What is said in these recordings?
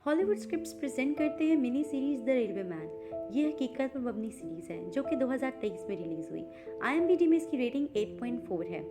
Hollywood scripts present करते हैं mini series the railway man. ये हकीकत में मबनी सीरीज है जो कि 2023 में रिलीज हुई। IMDb में इसकी रेटिंग 8.4 है।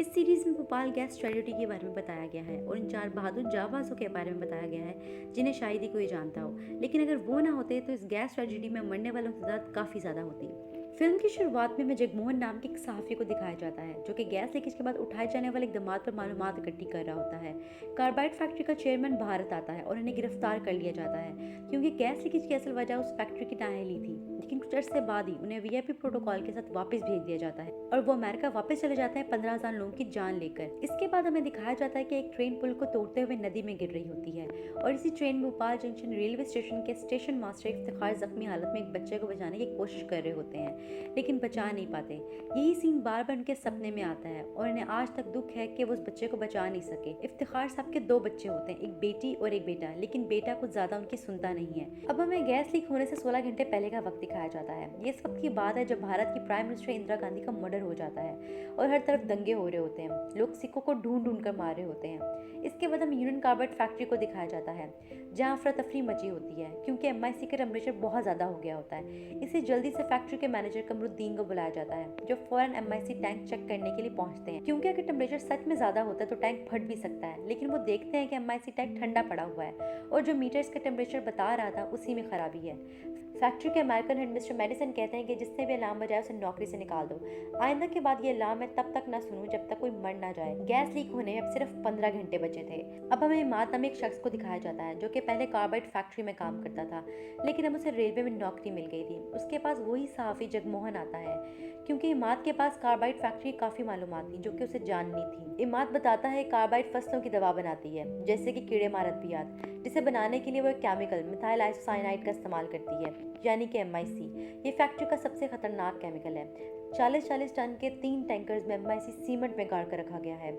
इस सीरीज में भोपाल गैस ट्रेजेडी के बारे में बताया गया है और इन 4 बहादुर जाबाजों के बारे में बताया गया है जिन्हें शायद ही कोई जानता हो, लेकिन अगर वो ना होते तो इस गैस ट्रेजेडी में मरने वालों की तादाद काफ़ी ज़्यादा होती। फिल्म की शुरुआत में जगमोहन नाम के एक सहाफ़ी को दिखाया जाता है जो कि गैस लीकेज के बाद उठाए जाने वाले इकदाम पर मालूमात इकट्ठी कर रहा होता है। कार्बाइड फैक्ट्री का चेयरमैन भारत आता है और उन्हें गिरफ्तार कर लिया जाता है क्योंकि गैस लीकेज की असल वजह उस फैक्ट्री की नाअहली थी। लेकिन कुछ अर्से बाद ही उन्हें VIP प्रोटोकॉल के साथ वापस भेज दिया जाता है और वो अमेरिका वापस चले जाते हैं 15,000 लोगों की जान लेकर। इसके बाद हमें दिखाया जाता है कि एक ट्रेन पुल को तोड़ते हुए नदी में गिर रही होती है और इसी ट्रेन में भोपाल जंक्शन रेलवे स्टेशन के स्टेशन मास्टर इफ्तिखार जख्मी हालत में एक बच्चे को बचाने की कोशिश कर रहे होते हैं लेकिन बचा नहीं पाते। यही सीन बार बार उनके सपने में आता है और इन्हें आज तक दुख है कि वो उस बच्चे को बचा नहीं सके। इफ्तिखार साहब के 2 बच्चे होते हैं, एक बेटी और एक बेटा, लेकिन बेटा कुछ ज्यादा उनकी सुनता नहीं है। अब हमें गैस लीक होने से 16 घंटे पहले का वक्त दिखाया जाता है। ये इस वक्त की बात है जब भारत की प्राइम मिनिस्टर इंदिरा गांधी का मर्डर हो जाता है और हर तरफ दंगे हो रहे होते हैं। लोग सिखों को ढूंढ ढूंढ कर मार रहे होते हैं। इसके बाद हमें यूनियन कार्बाइड फैक्ट्री को दिखाया जाता है जहाँ अफरा तफरी मची होती है क्योंकि MIC का टेम्परेचर बहुत ज़्यादा हो गया होता है। इसे जल्दी से फैक्ट्री के मैनेजर कमरुद्दीन को बुलाया जाता है जो फौरन MIC टैंक चेक करने के लिए पहुंचते हैं क्योंकि अगर टेम्परेचर सच में ज़्यादा होता है तो टैंक फट भी सकता है। लेकिन वो देखते हैं कि MIC टैंक ठंडा पड़ा हुआ है और जो मीटर इसका टेम्परेचर बता रहा था उसी में खराबी है। फैक्ट्री के अमेरिकन हेड मिस्टर मेडिसन कहते हैं कि जिसने भी अलार्म बजाया उसे नौकरी से निकाल दो। आइंदा के बाद ये अलार्म मैं तब तक ना सुनूं जब तक कोई मर ना जाए। गैस लीक होने में अब सिर्फ 15 घंटे बचे थे। अब हमें इमाद नामे एक शख्स को दिखाया जाता है जो कि पहले कार्बाइड फैक्ट्री में काम करता था लेकिन अब उसे रेलवे में नौकरी मिल गई थी। उसके पास वही सहाफ़ी जगमोहन आता है क्योंकि इमाद के पास कार्बाइड फैक्ट्री की काफ़ी मालूमात थी जो कि उसे जाननी थी। इमाद बताता है कार्बाइड फसलों की दवा बनाती है जैसे कि कीड़े मार अद्वियात, जिसे बनाने के लिए वो एक केमिकल मिथाइल आइसोसाइनाइड का इस्तेमाल करती है यानी कि MIC। ये फैक्ट्री का सबसे खतरनाक केमिकल है। 40-40 टन के 3 टैंकर्स में MIC सीमेंट में गाड़ कर रखा गया है।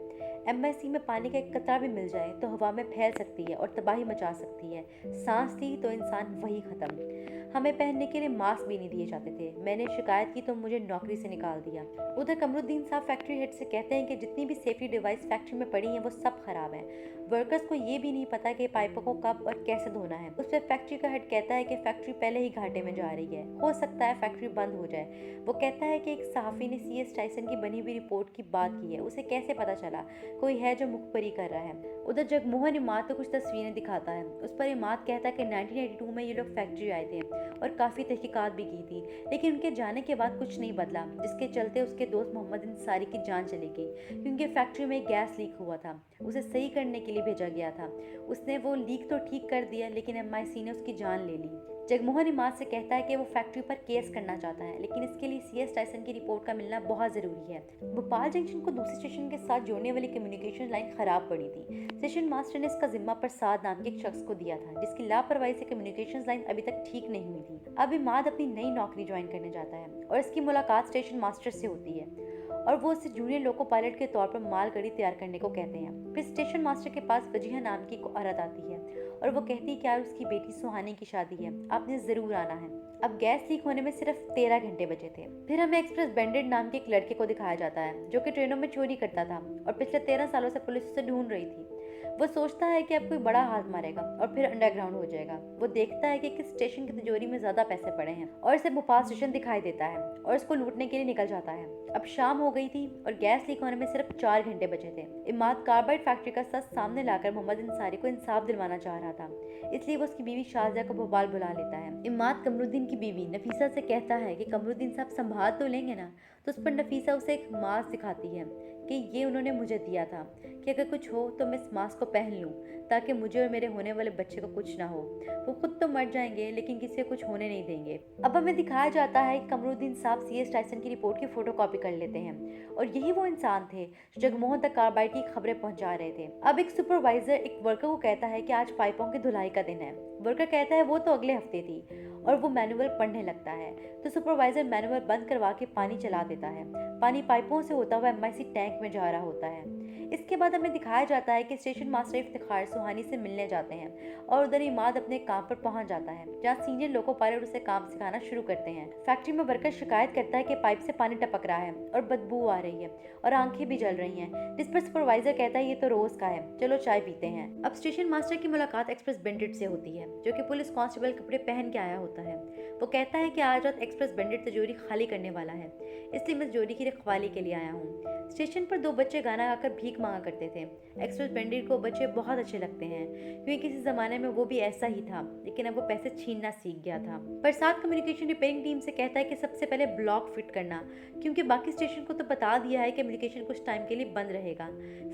MIC में पानी का एक कतरा भी मिल जाए तो हवा में फैल सकती है और तबाही मचा सकती है। सांस ली तो इंसान वही खत्म। हमें पहनने के लिए मास्क भी नहीं दिए जाते थे। मैंने शिकायत की तो मुझे नौकरी से निकाल दिया। उधर कमरुद्दीन साहब फैक्ट्री हेड से कहते हैं कि जितनी भी सेफ्टी डिवाइस फैक्ट्री में पड़ी हैं वो सब खराब हैं। वर्कर्स को ये भी नहीं पता कि पाइपों को कब और कैसे धोना है। उस पर फैक्ट्री का हेड कहता है कि फैक्ट्री पहले ही घाटे में जा रही है, हो सकता है फैक्ट्री बंद हो जाए। वो कहता है कि एक सहाफ़ी ने CS टाइसन की बनी हुई रिपोर्ट की बात की है, उसे कैसे पता चला कोई है जो मुखबरी कर रहा है। उधर जगमोहन इमाद को कुछ तस्वीरें दिखाता है। उस पर इमाद कहता है कि 1982 में ये लोग फैक्ट्री आए थे और काफ़ी तहकीकात भी की थी लेकिन उनके जाने के बाद कुछ नहीं बदला, जिसके चलते उसके दोस्त मोहम्मद अंसारी की जान चली गई क्योंकि फैक्ट्री में गैस लीक हुआ था। उसे सही करने के लिए भेजा गया था। उसने वो लीक तो ठीक कर दिया लेकिन MIC ने उसकी जान ले ली। जगमोहन इमाद से कहता है कि वो फैक्ट्री पर केस करना चाहता है लेकिन इसके लिए CS टाइसन की रिपोर्ट का मिलना बहुत ज़रूरी है। भोपाल जंक्शन को दूसरे स्टेशन के साथ जोड़ने वाली कम्युनिकेशन लाइन खराब पड़ी थी। स्टेशन मास्टर ने इसका जिम्मा प्रसाद नाम के एक शख्स को दिया था जिसकी लापरवाही से कम्युनिकेशन लाइन अभी तक ठीक नहीं हुई थी। अब इमाद अपनी नई नौकरी ज्वाइन करने जाता है और इसकी मुलाकात स्टेशन मास्टर से होती है और वो उससे जूनियर लोको पायलट के तौर पर मालगाड़ी तैयार करने को कहते हैं। फिर स्टेशन मास्टर के पास वजीहा नाम की औरत आती है और वो कहती है कि यार उसकी बेटी सुहानी की शादी है, आपने ज़रूर आना है। अब गैस लीक होने में सिर्फ 13 घंटे बचे थे। फिर हमें एक्सप्रेस बेंडेड नाम के एक लड़के को दिखाया जाता है जो कि ट्रेनों में चोरी करता था और पिछले 13 सालों से पुलिस उसे ढूंढ रही थी। वो सोचता है कि अब कोई बड़ा हाथ मारेगा और फिर अंडरग्राउंड हो जाएगा। वो देखता है कि किस स्टेशन की तिजोरी में ज्यादा पैसे पड़े हैं और इसे भोपाल स्टेशन दिखाई देता है और इसको लूटने के लिए निकल जाता है। अब शाम हो गई थी और गैस लीक होने में सिर्फ 4 घंटे बचे थे। इमाद कार्बाइड फैक्ट्री का सच सामने लाकर मोहम्मद अंसारी को इंसाफ दिलवाना चाह रहा था, इसलिए वो उसकी बीवी शारजा को भोपाल बुला लेता है। इमाद कमरुद्दीन की बीवी नफीसा से कहता है कि कमरुद्दीन साहब संभाल तो लेंगे ना, तो उस पर नफीसा उसे एक मास्क दिखाती है कि ये उन्होंने मुझे दिया था कि अगर कुछ हो तो मैं इस मास्क को पहन लूं ताकि मुझे और मेरे होने वाले बच्चे को कुछ ना हो। वो खुद तो मर जाएंगे लेकिन किसी को कुछ होने नहीं देंगे। अब हमें दिखाया जाता है कि कमरुद्दीन साहब CS टाइसन की रिपोर्ट की फोटोकॉपी कर लेते हैं और यही वो इंसान थे जो जगमोहन तक कार्बाइड की खबरें पहुंचा रहे थे। अब एक सुपरवाइजर एक वर्कर को कहता है कि आज पाइपों की धुलाई का दिन है। वर्कर कहता है वो तो अगले हफ्ते थी और वो मैनुअल पढ़ने लगता है। तो सुपरवाइजर मैनुअल बंद करवा के पानी चला देता है। पानी पाइपों से होता हुआ एमआईसी टैंक में जा रहा होता है। इसके बाद हमें दिखाया जाता है कि स्टेशन मास्टर इफ्तिखार सुहानी से मिलने जाते हैं और उधर इमाद अपने काम पर पहुंच जाता है, जहां सीनियर लोको पायलट उसे काम सिखाना शुरू करते हैं। फैक्ट्री में वर्कर शिकायत करता है कि पाइप से पानी टपक रहा है और बदबू आ रही है और आंखें भी जल रही हैं, जिस पर सुपरवाइजर कहता है ये तो रोज का है, चलो चाय पीते हैं। अब स्टेशन मास्टर की मुलाकात एक्सप्रेस बेंडिट से होती है, जो कि पुलिस कांस्टेबल कपड़े पहन के आया होता है। वो कहता है कि आज रात एक्सप्रेस बेंडिट तिजोरी खाली करने वाला है, इसलिए मैं तिजोरी की रखवाली के लिए आया हूँ। स्टेशन पर दो बच्चे गाना गाकर भीख मांगा करते थे। एक्सप्रेस बेंडिट को बच्चे बहुत अच्छे लगते हैं, क्योंकि किसी जमाने में वो भी ऐसा ही था, लेकिन अब वो पैसे छीनना सीख गया था। प्रसाद कम्युनिकेशन रिपेयरिंग टीम से कहता है कि सबसे पहले ब्लॉक फिट करना, क्योंकि बाकी स्टेशन को तो बता दिया है कि कम्युनिकेशन कुछ टाइम के लिए बंद रहेगा।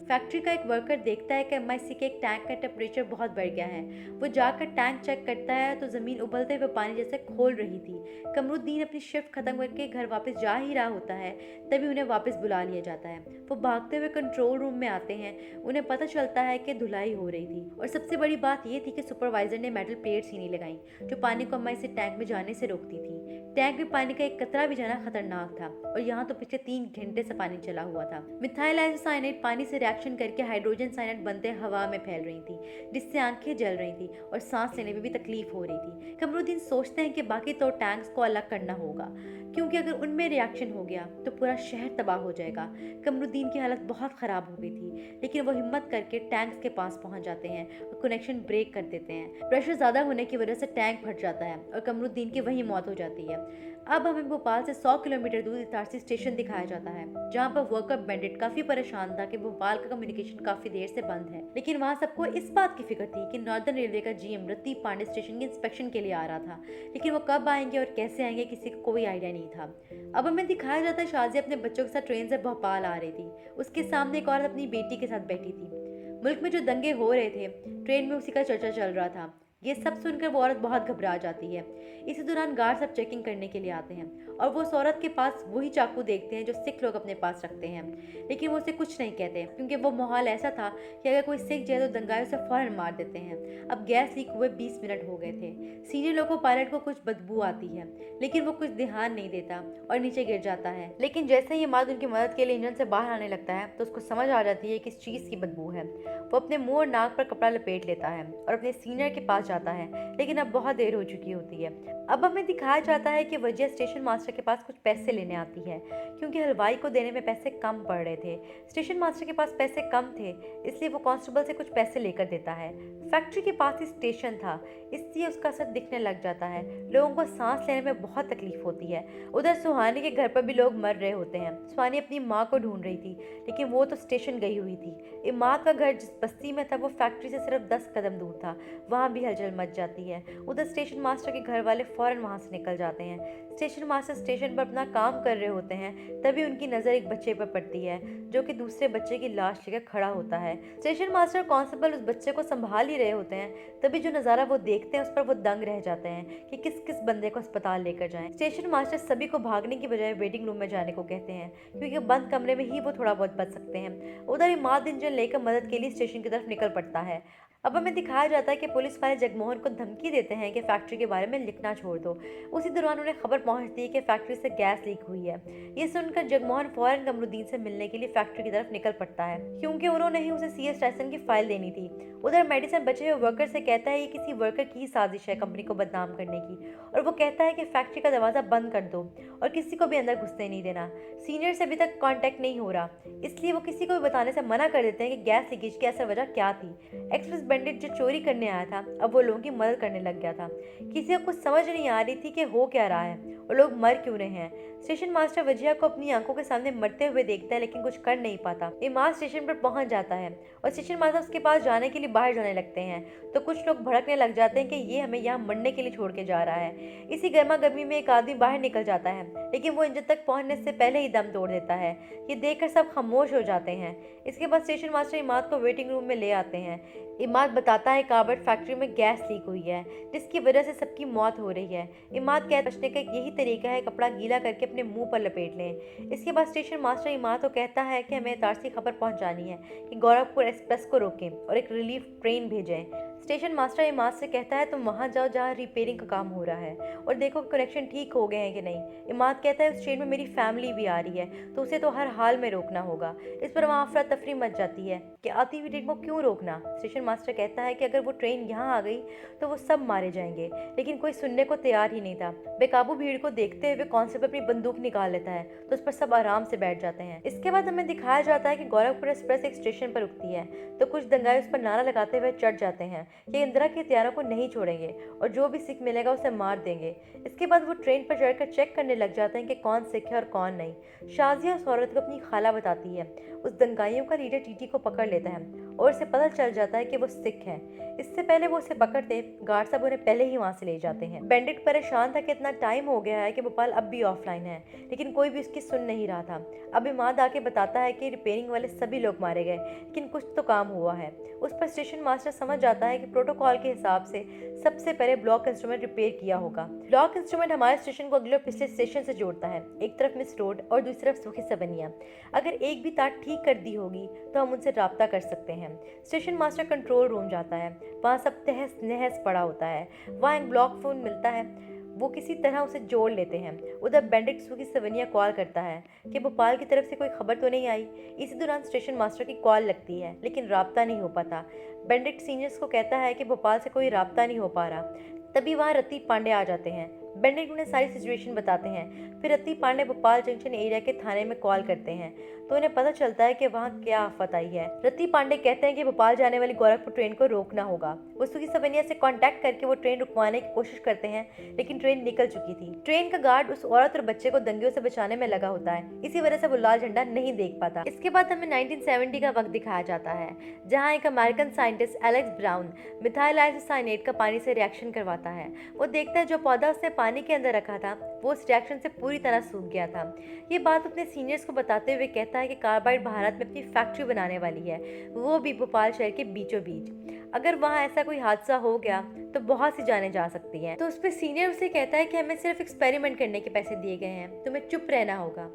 फैक्ट्री का एक वर्कर देखता है कि एमआईसी के एक टैंक का टेम्परेचर बहुत बढ़ गया है। वो जाकर टैंक चेक करता है तो जमीन उबलते हुए पानी जैसे खोल रही थी। कमरुद्दीन अपनी शिफ्ट खत्म करके घर वापस जा ही रहा होता है, तभी उन्हें वापस बुला लिया जाता है। वो भागते हुए कंट्रोल रूम में आते हैं। उन्हें पता चलता है कि धुलाई हो रही थी, और सबसे बड़ी बात ये थी कि सुपरवाइजर ने मेटल प्लेट्स ही नहीं लगाई, जो पानी को एमआईसी टैंक में जाने से रोकती थी। टैंक में पानी का एक कतरा भी जाना खतरनाक था, और यहाँ तो पिछले 3 घंटे से पानी चला हुआ था। मिथाइल आइसोसाइनेट पानी से रिएक्शन करके हाइड्रोजन साइनेट बनते हवा में फैल रही थी, जिससे आंखें जल रही थी और सांस लेने में भी तकलीफ हो रही थी। कमरुद्दीन सोचते हैं कि बाकी 2 टैंक्स को अलग करना होगा, क्योंकि अगर उनमें रिएक्शन हो गया तो पूरा शहर तबाह हो जाएगा। कमरुद्दीन की हालत बहुत ख़राब हो गई थी, लेकिन वो हिम्मत करके टैंक्स के पास पहुंच जाते हैं और कनेक्शन ब्रेक कर देते हैं। प्रेशर ज़्यादा होने की वजह से टैंक फट जाता है और कमरुद्दीन की वहीं मौत हो जाती है। अब हमें भोपाल से 100 किलोमीटर दूर इटारसी स्टेशन दिखाया जाता है, जहाँ पर वर्कर बेंडिट काफ़ी परेशान था कि भोपाल का कम्युनिकेशन काफ़ी देर से बंद है। लेकिन वहाँ सबको इस बात की फिक्र थी कि नॉर्दर्न रेलवे का जीएम रत्ती पांडे स्टेशन के इंस्पेक्शन के लिए आ रहा था, लेकिन वो कब आएंगे और कैसे आएंगे किसी को कोई आइडिया नहीं था। अब हमें दिखाया जाता है शाजिया अपने बच्चों के साथ ट्रेन से भोपाल आ रही थी। उसके सामने एक औरत अपनी बेटी के साथ बैठी थी। मुल्क में जो दंगे हो रहे थे, ट्रेन में उसी का चर्चा चल रहा था। ये सब सुनकर वो औरत बहुत घबरा जाती है। इसी दौरान गार्ड सब चेकिंग करने के लिए आते हैं और वो उस औरत के पास वही चाकू देखते हैं जो सिख लोग अपने पास रखते हैं, लेकिन वो उसे कुछ नहीं कहते, क्योंकि वो माहौल ऐसा था कि अगर कोई सिख जाए तो दंगाई उसे फौरन मार देते हैं। अब गैस लीक हुए 20 मिनट हो गए थे। सीनियर लोको पायलट को कुछ बदबू आती है, लेकिन वो कुछ ध्यान नहीं देता और नीचे गिर जाता है। लेकिन जैसे ही इमाद उनकी मदद के लिए इंजन से बाहर आने लगता है तो उसको समझ आ जाती है कि इस चीज़ की बदबू है। वो अपने मुंह और नाक पर कपड़ा लपेट लेता है और अपने सीनियर के पास जाता है, लेकिन अब बहुत देर हो चुकी होती है। अब हमें दिखाया जाता है कि वजिया स्टेशन मास्टर के पास कुछ पैसे लेने आती है, क्योंकि हलवाई को देने में पैसे कम पड़ रहे थे। स्टेशन मास्टर के पास पैसे कम थे, इसलिए वो कांस्टेबल से कुछ पैसे लेकर देता है। फैक्ट्री के पास ही स्टेशन था, इसलिए उसका असर दिखने लग जाता है। लोगों को सांस लेने में बहुत तकलीफ होती है। उधर सुहानी के घर पर भी लोग मर रहे होते हैं। सुहानी अपनी माँ को ढूंढ रही थी, लेकिन वो तो स्टेशन गई हुई थी। इमाद का घर जिस बस्ती में था वो फैक्ट्री से सिर्फ 10 कदम दूर था। वहाँ भी हलचल मच जाती है। उधर स्टेशन मास्टर के घर वाले फौरन वहाँ से निकल जाते हैं। स्टेशन मास्टर स्टेशन पर अपना काम कर रहे होते हैं, तभी उनकी नज़र एक बच्चे पर पड़ती है, जो कि दूसरे बच्चे की लाश लेकर खड़ा होता है। स्टेशन मास्टर कांस्टेबल उस बच्चे को संभाल ही रहे होते हैं, तभी जो नज़ारा वो देखते हैं उस पर वो दंग रह जाते हैं कि किस किस बंदे को अस्पताल लेकर जाएं। स्टेशन मास्टर सभी को भागने की बजाय वेटिंग रूम में जाने को कहते हैं, क्योंकि बंद कमरे में ही वो थोड़ा बहुत बच सकते हैं। उधर इमाद इंजन लेकर मदद के लिए स्टेशन की तरफ निकल पड़ता है। अब हमें दिखाया जाता है कि पुलिस वाले जगमोहन को धमकी देते हैं कि फैक्ट्री के बारे में लिखना छोड़ दो। उसी दौरान उन्हें खबर पहुंचती है कि फैक्ट्री से गैस लीक हुई है। ये सुनकर जगमोहन फौरन कमरुद्दीन से मिलने के लिए फैक्ट्री की तरफ निकल पड़ता है, क्योंकि उन्होंने ही उसे सीएस टाइसन की फाइल देनी थी। उधर मेडिसन बचे हुए वर्कर से कहता है ये किसी वर्कर की साजिश है कंपनी को बदनाम करने की, और वो कहता है कि फैक्ट्री का दरवाज़ा बंद कर दो और किसी को भी अंदर घुसने नहीं देना। सीनियर से अभी तक कॉन्टैक्ट नहीं हो रहा, इसलिए वो किसी को भी बताने से मना कर देते हैं कि गैस लीकेज की असल वजह क्या थी। एक्सप्रेस बेंडिट जो चोरी करने आया था, अब वो लोगों की मदद करने लग गया था। किसी को कुछ समझ नहीं आ रही थी कि हो क्या रहा है और लोग मर क्यों रहे हैं। स्टेशन मास्टर वजिया को अपनी आंखों के सामने मरते हुए देखता है, लेकिन कुछ कर नहीं पाता। इमाद स्टेशन पर पहुंच जाता है और स्टेशन मास्टर उसके पास जाने के लिए बाहर जाने लगते हैं, तो कुछ लोग भड़कने लग जाते हैं कि ये हमें यहाँ मरने के लिए छोड़ के जा रहा है। इसी गर्मा गर्मी में एक आदमी बाहर निकल जाता है, लेकिन वो इंजन तक पहुंचने से पहले ही दम तोड़ देता है। ये देखकर सब खामोश हो जाते हैं। इसके बाद स्टेशन मास्टर इमाद को वेटिंग रूम में ले आते हैं। इमाद बताता है काबर्ड फैक्ट्री में गैस लीक हुई है, जिसकी वजह से सबकी मौत हो रही है। इमाद कहता है बचने का यही तरीका है, कपड़ा गीला करके अपने मुंह पर लपेट लें। इसके बाद स्टेशन मास्टर इमाद को कहता है कि हमें इतारसी खबर पहुंचानी है कि गोरखपुर एक्सप्रेस को रोकें और एक रिलीफ ट्रेन भेजें। स्टेशन मास्टर इमाद से कहता है तुम वहाँ जाओ जहाँ रिपेयरिंग का काम हो रहा है और देखो कनेक्शन ठीक हो गए हैं कि नहीं। इमाद कहता है उस ट्रेन में मेरी फैमिली भी आ रही है तो उसे तो हर हाल में रोकना होगा। इस पर वहाँ अफरा तफरी मच जाती है कि आती हुई ट्रेन को क्यों रोकना। स्टेशन मास्टर कहता है कि अगर वो ट्रेन यहाँ आ गई तो वो सब मारे जाएंगे, लेकिन कोई सुनने को तैयार ही नहीं था। बेकाबू भीड़ को देखते हुए कांस्टेबल अपनी बंदूक निकाल लेता है तो उस पर सब आराम से बैठ जाते हैं। इसके बाद हमें दिखाया जाता है कि गोरखपुर एक्सप्रेस एक स्टेशन पर रुकती है तो कुछ दंगाई उस पर नारा लगाते हुए चढ़ जाते हैं कि इंदिरा के हथियारों को नहीं छोड़ेंगे और जो भी सिख मिलेगा उसे मार देंगे। इसके बाद वो ट्रेन पर चढ़कर चेक करने लग जाते हैं कि कौन सिख है और कौन नहीं। शाजिया उस औरत को अपनी खाला बताती है। उस दंगाइयों का लीडर टीटी को पकड़ लेता है और उसे पता चल जाता है कि वो सिख है। इससे पहले वो उसे पकड़ते गार्ड साहब उन्हें पहले ही वहां से ले जाते हैं। बेंडिट परेशान था कि इतना टाइम हो गया है कि भोपाल अब भी ऑफलाइन है, लेकिन कोई भी उसकी सुन नहीं रहा था। अब इमाद आके बताता है कि रिपेयरिंग वाले सभी लोग मारे गए, लेकिन कुछ तो काम हुआ है। उस पर स्टेशन मास्टर समझ जाता है कि प्रोटोकॉल के हिसाब से सबसे पहले ब्लॉक इंस्ट्रूमेंट रिपेयर किया होगा। ब्लॉक इंस्ट्रूमेंट हमारे स्टेशन को अगले और पिछले स्टेशन से जोड़ता है, एक तरफ मिस रोड और दूसरी तरफ सुखी सबनिया। अगर एक भी तार ठीक कर दी होगी तो हम उनसे राब्ता कर सकते हैं। स्टेशन मास्टर कंट्रोल रूम जाता है, वहाँ सब तहस नहस पड़ा होता है। वहाँ एक ब्लॉक फोन मिलता है, वो किसी तरह उसे जोड़ लेते हैं। उधर बेंडिट सुखी सवनिया कॉल करता है कि भोपाल की तरफ से कोई खबर तो नहीं आई। इसी दौरान स्टेशन मास्टर की कॉल लगती है लेकिन राब्ता नहीं हो पाता। बेंडिट सीनियर्स को कहता है कि भोपाल से कोई राब्ता नहीं हो पा रहा। तभी वहाँ रति पांडे आ जाते हैं। बेंडिट उन्हें सारी सिचुएशन बताते हैं। फिर रति पांडे भोपाल जंक्शन एरिया के थाने में कॉल करते हैं तो उन्हें पता चलता है कि वहाँ क्या आफत आई है। रति पांडे कहते हैं कि भोपाल जाने वाली गोरखपुर ट्रेन को रोकना होगा। वो सुखी सबनिया से कांटेक्ट करके वो ट्रेन रुकवाने की कोशिश करते हैं, लेकिन ट्रेन निकल चुकी थी। ट्रेन का गार्ड उस औरत और बच्चे को दंगियों से बचाने में लगा होता है, इसी वजह से वो लाल झंडा नहीं देख पाता। इसके बाद हमें 1970 का वक्त दिखाया जाता है, जहाँ एक American scientist Alex brown methyl isocyanate का पानी से रिएक्शन करवाता है। वो देखता है जो पौधा उसने पानी के अंदर रखा था वो उस रिएक्शन से पूरी तरह सूख गया था। ये बात अपने सीनियर्स को बताते हुए कहता है कि कार्बाइड भारत में अपनी फैक्ट्री बनाने वाली है, वो भी भोपाल शहर के बीचों बीच। अगर वहाँ ऐसा कोई हादसा हो गया तो बहुत सी जानें जा सकती हैं। तो उस पर सीनियर उसे कहता है कि हमें सिर्फ एक्सपेरिमेंट करने के पैसे दिए गए हैं, तुम्हें चुप रहना होगा।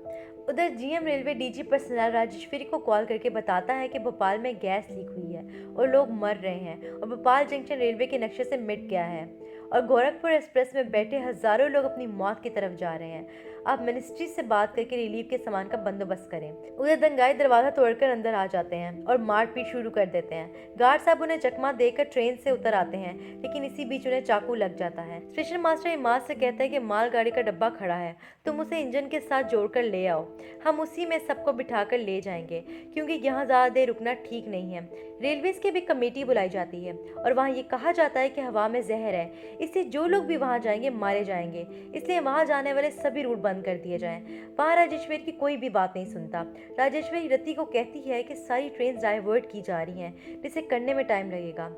उधर GM railway DG personal Rajeshwari को कॉल करके बताता है कि भोपाल में गैस लीक हुई है और लोग मर रहे हैं और भोपाल जंक्शन रेलवे के नक्शे से मिट गया है और गोरखपुर एक्सप्रेस में बैठे हजारों लोग अपनी मौत की तरफ जा रहे हैं। आप मिनिस्ट्री से बात करके रिलीफ के सामान का बंदोबस्त करें। उधर दंगाई दरवाजा तोड़कर अंदर आ जाते हैं और मारपीट शुरू कर देते हैं। गार्ड साहब उन्हें चकमा देकर ट्रेन से उतर आते हैं, लेकिन इसी बीच उन्हें चाकू लग जाता है। स्टेशन मास्टर इमाद से कहता है कि मालगाड़ी का डब्बा खड़ा है, तुम उसे इंजन के साथ जोड़कर ले आओ, हम उसी में सबको बिठाकर ले जाएंगे, क्योंकि यहाँ ज़्यादा देर रुकना ठीक नहीं है। रेलवेज की भी कमेटी बुलाई जाती है और वहाँ ये कहा जाता है कि हवा में जहर है, इससे जो लोग भी वहाँ जाएंगे मारे जाएंगे, इसलिए वहाँ जाने वाले सभी रूट बंद कर दिए जाएं। वहाँ राजेश्वरी की कोई भी बात नहीं सुनता। राजेश्वरी रति को कहती है कि सारी ट्रेन डाइवर्ट की जा रही हैं, जिसे करने में टाइम लगेगा।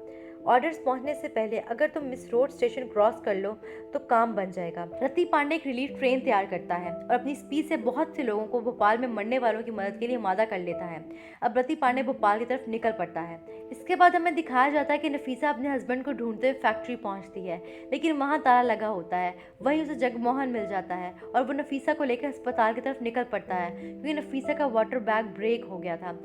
ऑर्डर्स पहुंचने से पहले अगर तुम मिस रोड स्टेशन क्रॉस कर लो तो काम बन जाएगा। रति पांडे एक रिलीफ ट्रेन तैयार करता है और अपनी स्पीड से बहुत से लोगों को भोपाल में मरने वालों की मदद के लिए आमादा कर लेता है। अब रति पांडे भोपाल की तरफ निकल पड़ता है। इसके बाद हमें दिखाया जाता है कि नफीसा अपने हस्बैंड को ढूंढते हुए फैक्ट्री पहुंचती है, लेकिन वहां ताला लगा होता है। वहीं उसे जगमोहन मिल जाता है और वो नफीसा को लेकर अस्पताल की तरफ निकल पड़ता है, क्योंकि नफीसा का वाटर बैग ब्रेक हो गया था।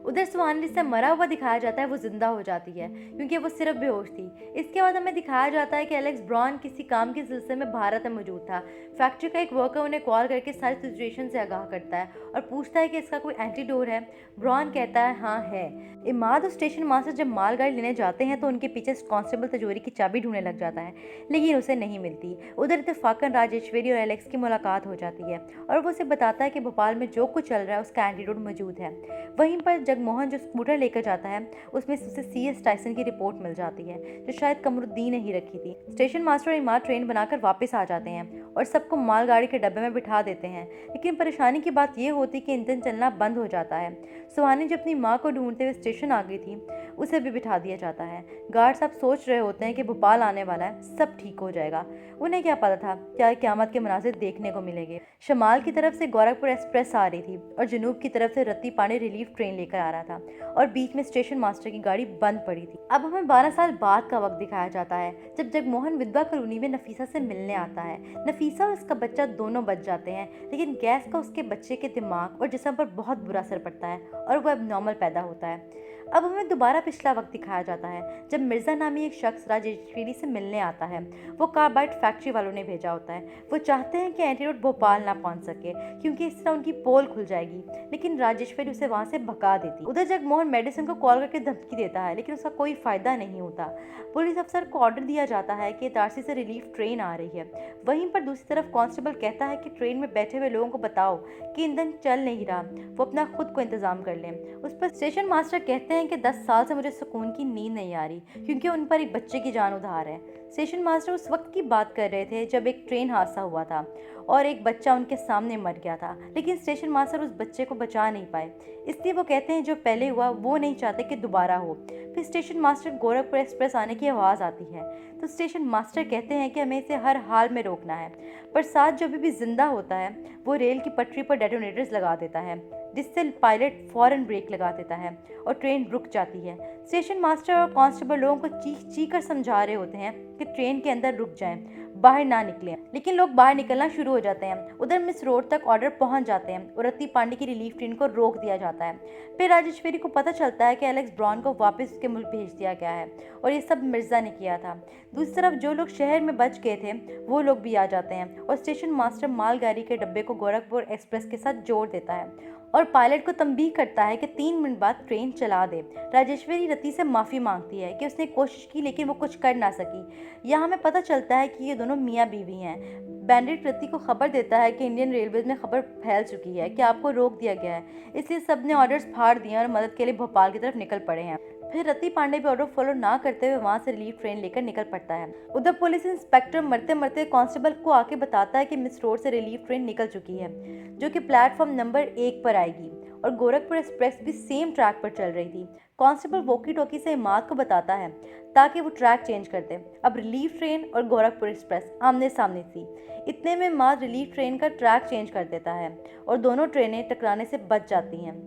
उधर सुहानी जिसे मरा हुआ दिखाया जाता है वो जिंदा हो जाती है, क्योंकि वो सिर्फ बेहोश थी। इसके बाद हमें दिखाया जाता है कि एलेक्स ब्राउन किसी काम के सिलसिले में भारत में मौजूद था। फैक्ट्री का एक वर्कर उन्हें कॉल करके सारी सिचुएशन से आगाह करता है और पूछता है कि इसका कोई एंटीडोर है। ब्राउन कहता है हाँ है। इमाद और स्टेशन मास्टर जब मालगाड़ी लेने जाते हैं तो उनके पीछे कांस्टेबल तिजोरी की चाबी ढूंढने लग जाता है, लेकिन उसे नहीं मिलती। उधर इत्तेफाकन राजेश्वरी और एलेक्स की मुलाकात हो जाती है और वो उसे बताता है कि भोपाल में जो कुछ चल रहा है उसका एंटीडोट मौजूद है। वहीं पर जगमोहन जो स्कूटर लेकर जाता है उसमें उसे CS टाइसन की रिपोर्ट मिल जाती है, जो शायद कमरुद्दीन ने ही रखी थी। स्टेशन मास्टर और इमाद ट्रेन बनाकर वापस आ जाते हैं और सबको मालगाड़ी के डब्बे में बिठा देते हैं, लेकिन परेशानी की बात यह होती कि इंजन चलना बंद हो जाता है। सुहानी जो अपनी माँ को ढूंढते हुए स्टेशन आ गई थी उसे भी बिठा दिया जाता है। गार्ड साहब सोच रहे होते हैं कि भोपाल आने वाला है, सब ठीक हो जाएगा। उन्हें क्या पता था क्या क़यामत के मनाज़िर देखने को मिलेंगे। शमाल की तरफ से गोरखपुर एक्सप्रेस आ रही थी और जनूब की तरफ से रति पांडे रिलीफ ट्रेन लेकर आ रहा था और बीच में स्टेशन मास्टर की गाड़ी बंद पड़ी थी। अब हमें 12 साल बाद का वक्त दिखाया जाता है, जब जगमोहन विधवा कॉलोनी में नफीसा से मिलने आता है। नफीसा और उसका बच्चा दोनों बच जाते हैं, लेकिन गैस का उसके बच्चे के दिमाग और जिस्म पर बहुत बुरा असर पड़ता है और वह एबनॉर्मल पैदा होता है। अब हमें दोबारा पिछला वक्त दिखाया जाता है जब मिर्जा नामी एक शख्स राजेश्वरी से मिलने आता है। वो कार्बाइड फैक्ट्री वालों ने भेजा होता है। वो चाहते हैं कि एंटीडोट भोपाल ना पहुंच सके क्योंकि इस तरह उनकी पोल खुल जाएगी, लेकिन राजेश्वरी उसे वहां से भगा देती। उधर जगमोहन मेडिसिन को कॉल करके धमकी देता है, लेकिन उसका कोई फायदा नहीं होता। पुलिस अफसर को ऑर्डर दिया जाता है कि इटारसी से रिलीफ ट्रेन आ रही है। वहीं पर दूसरी तरफ कांस्टेबल कहता है कि ट्रेन में बैठे हुए लोगों को बताओ कि ईंधन चल नहीं रहा, वो अपना खुद को इंतजाम कर लें। उस पर स्टेशन मास्टर कहते हैं कि 10 साल से मुझे सुकून की नींद नहीं आ रही क्योंकि उन पर एक बच्चे की जान उधार है। स्टेशन मास्टर उस वक्त की बात कर रहे थे जब एक ट्रेन हादसा हुआ था और एक बच्चा उनके सामने मर गया था, लेकिन स्टेशन मास्टर उस बच्चे को बचा नहीं पाए। इसलिए वो कहते हैं जो पहले हुआ वो नहीं चाहते कि दोबारा हो। फिर स्टेशन मास्टर गोरखपुर एक्सप्रेस आने की आवाज़ आती है तो स्टेशन मास्टर कहते हैं कि हमें इसे हर हाल में रोकना है। पर साथ जो भी जिंदा होता है वो रेल की पटरी पर डेटोनेटर्स लगा देता है, जिससे पायलट फौरन ब्रेक लगा देता है और ट्रेन रुक जाती है। स्टेशन मास्टर और कांस्टेबल लोगों को चीख चीख कर समझा रहे होते हैं कि ट्रेन के अंदर रुक जाएं, बाहर ना निकलें, लेकिन लोग बाहर निकलना शुरू हो जाते हैं। उधर मिस रोड तक ऑर्डर पहुंच जाते हैं और रत्ती पांडे की रिलीफ ट्रेन को रोक दिया जाता है। फिर राजेश्वरी को पता चलता है कि एलेक्स ब्राउन को वापस उसके मुल्क भेज दिया गया है और ये सब मिर्जा ने किया था। दूसरी तरफ जो लोग शहर में बच गए थे वो लोग भी आ जाते हैं और स्टेशन मास्टर मालगाड़ी के डब्बे को गोरखपुर एक्सप्रेस के साथ जोड़ देता है और पायलट को तंबीह करता है कि 3 मिनट बाद ट्रेन चला दे। राजेश्वरी रति से माफ़ी मांगती है कि उसने कोशिश की लेकिन वो कुछ कर ना सकी। यहाँ हमें पता चलता है कि ये दोनों मियाँ बीवी हैं। बैंडिट रति को खबर देता है कि इंडियन रेलवेज में खबर फैल चुकी है कि आपको रोक दिया गया है, इसलिए सब ने ऑर्डर्स फाड़ दिए और मदद के लिए भोपाल की तरफ निकल पड़े हैं। फिर रति पांडे भी ऑर्डर फॉलो ना करते हुए वहां से रिलीफ ट्रेन लेकर निकल पड़ता है। उधर पुलिस इंस्पेक्टर मरते मरते कांस्टेबल को आके बताता है कि मिस रोड से रिलीफ ट्रेन निकल चुकी है जो कि प्लेटफॉर्म नंबर 1 पर आएगी और गोरखपुर एक्सप्रेस भी सेम ट्रैक पर चल रही थी। कांस्टेबल वॉकी टॉकी से इमाद को बताता है ताकि वो ट्रैक चेंज कर दे। अब रिलीफ ट्रेन और गोरखपुर एक्सप्रेस आमने सामने थी। इतने में इमाद रिलीफ ट्रेन का ट्रैक चेंज कर देता है और दोनों ट्रेनें टकराने से बच जाती हैं।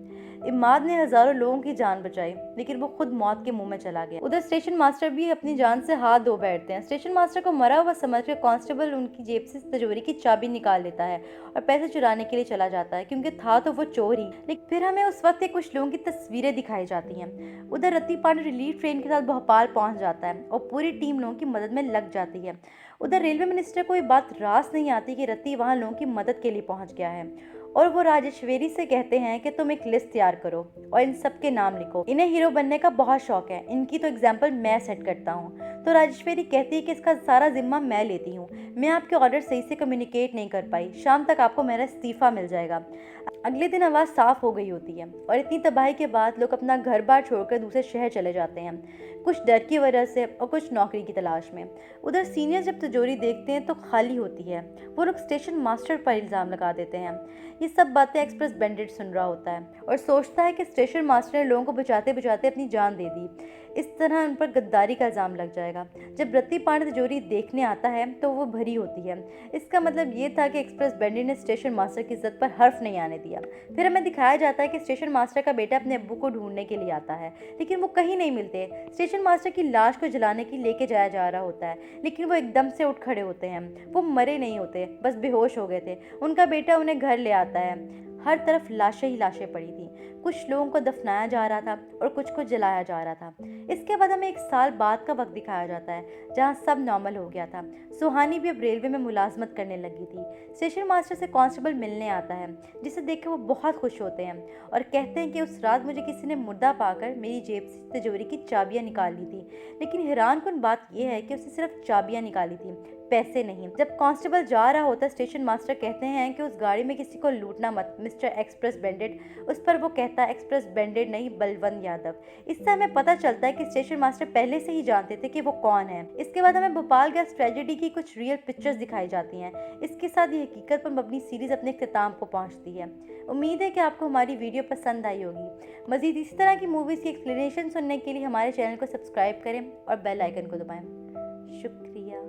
इमाद ने हजारों लोगों की जान बचाई, लेकिन वो खुद मौत के मुंह में चला गया। उधर स्टेशन मास्टर भी अपनी जान से हाथ धो बैठते हैं। स्टेशन मास्टर को मरा हुआ समझकर कांस्टेबल उनकी जेब से तिजोरी की चाबी निकाल लेता है और पैसे चुराने के लिए चला जाता है क्योंकि था तो वो चोर ही। लेकिन फिर हमें उस वक्त कुछ लोगों की तस्वीरें दिखाई जाती हैं। उधर रति पांडे रिलीफ ट्रेन के साथ भोपाल पहुंच जाता है और पूरी टीम लोगों की मदद में लग जाती है। उधर रेलवे मिनिस्टर को ये बात रास नहीं आती कि रति वहां लोगों की मदद के लिए पहुंच गया है और वो राजेश्वरी से कहते हैं कि तुम एक लिस्ट तैयार करो और इन सब के नाम लिखो, इन्हें हीरो बनने का बहुत शौक है, इनकी तो एग्जाम्पल मैं सेट करता हूँ। तो राजेश्वरी कहती है कि इसका सारा जिम्मा मैं लेती हूँ, मैं आपके ऑर्डर सही से कम्युनिकेट नहीं कर पाई, शाम तक आपको मेरा इस्तीफा मिल जाएगा। अगले दिन आवाज़ साफ हो गई होती है और इतनी तबाही के बाद लोग अपना घर बार छोड़कर दूसरे शहर चले जाते हैं, कुछ डर की वजह से और कुछ नौकरी की तलाश में। उधर सीनियर जब तिजोरी देखते हैं तो खाली होती है। वो लोग स्टेशन मास्टर पर इल्ज़ाम लगा देते हैं। ये सब बातें एक्सप्रेस बैंडिट सुन रहा होता है और सोचता है कि स्टेशन मास्टर ने लोगों को बचाते बचाते अपनी जान दे दी, इस तरह उन पर गद्दारी का इल्ज़ाम लग जाएगा। जब रति पांडे तिजोरी देखने आता है तो वो भरी होती है। इसका मतलब ये था कि एक्सप्रेस बैंडिट ने स्टेशन मास्टर की इज्जत पर हर्फ नहीं आने दिया। फिर हमें दिखाया जाता है कि स्टेशन मास्टर का बेटा अपने अब्बू को ढूंढने के लिए आता है, लेकिन वो कहीं नहीं मिलते। स्टेशन मास्टर की लाश को जलाने की लेके जाया जा रहा होता है, लेकिन वो एकदम से उठ खड़े होते हैं। वो मरे नहीं होते, बस बेहोश हो गए थे। उनका बेटा उन्हें घर ले आता है। हर तरफ लाशें ही लाशें पड़ी थी। कुछ लोगों को दफनाया जा रहा था और कुछ को जलाया जा रहा था। इसके बाद हमें 1 साल बाद का वक्त दिखाया जाता है जहां सब नॉर्मल हो गया था। सुहानी भी अब रेलवे में मुलाजमत करने लगी थी। स्टेशन मास्टर से कांस्टेबल मिलने आता है, जिसे देख वो बहुत खुश होते हैं और कहते हैं कि उस रात मुझे किसी ने मुर्दा पाकर मेरी जेब से तिजोरी की चाबियां निकाल ली थी, लेकिन हैरानकुन बात यह है कि उसने सिर्फ चाबियां निकाली थी, पैसे नहीं। जब कांस्टेबल जा रहा होता स्टेशन मास्टर कहते हैं कि उस गाड़ी में किसी को लूटना मत, मिस्टर एक्सप्रेस बैंडिट। उस पर वो कहता है एक्सप्रेस बैंडिट नहीं, बलवंत यादव। इससे हमें पता चलता है कि स्टेशन मास्टर पहले से ही जानते थे कि वो कौन है। इसके बाद हमें भोपाल गैस ट्रेजेडी की कुछ रियल पिक्चर्स दिखाई जाती हैं। इसके साथ ये हकीकत पर मबनी सीरीज अपने इख्तिताम को पहुंचती है। उम्मीद है कि आपको हमारी वीडियो पसंद आई होगी। मजीद इसी तरह की मूवीज़ की एक्सप्लेनेशन सुनने के लिए हमारे चैनल को सब्सक्राइब करें और बेल आइकन को दबाएं। शुक्रिया।